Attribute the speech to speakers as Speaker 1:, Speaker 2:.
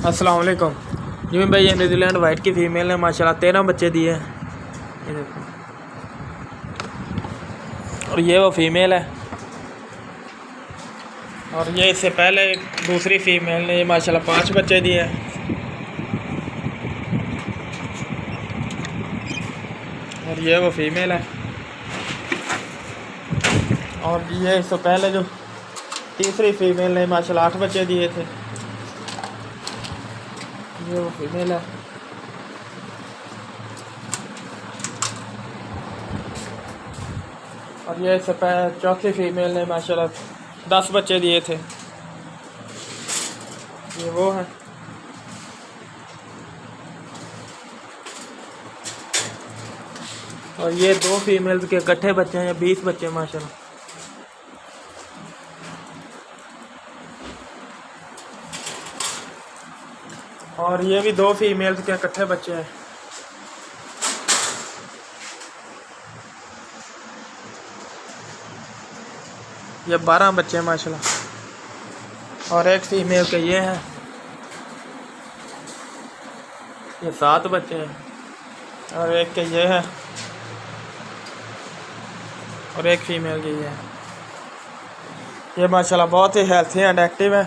Speaker 1: अस्सलाम वालेकुम। जी भाई, ये न्यूजीलैंड वाइट की फ़ीमेल ने माशाल्लाह 13 बच्चे दिए हैं। ये देखो, और ये वो फीमेल है। और ये इससे पहले दूसरी फीमेल ने माशाल्लाह 5 बच्चे दिए हैं। और ये वो फीमेल है। और ये इससे पहले जो तीसरी फीमेल ने माशाल्लाह 8 बच्चे दिए थे। ये वो फीमेल है। और ये इससे पहले चौथी फीमेल ने माशाल्लाह 10 बच्चे दिए थे। ये वो है। और ये 2 फीमेल्स के इकट्ठे बच्चे हैं, 20 बच्चे माशाल्लाह। और ये भी 2 फीमेल्स के इकट्ठे बच्चे हैं। ये 12 बच्चे हैं माशाल्लाह। और एक फीमेल के ये हैं, ये 7 बच्चे हैं। और एक के ये है, और एक फीमेल की ये है। ये माशाल्लाह बहुत ही हेल्थी एंड एक्टिव है।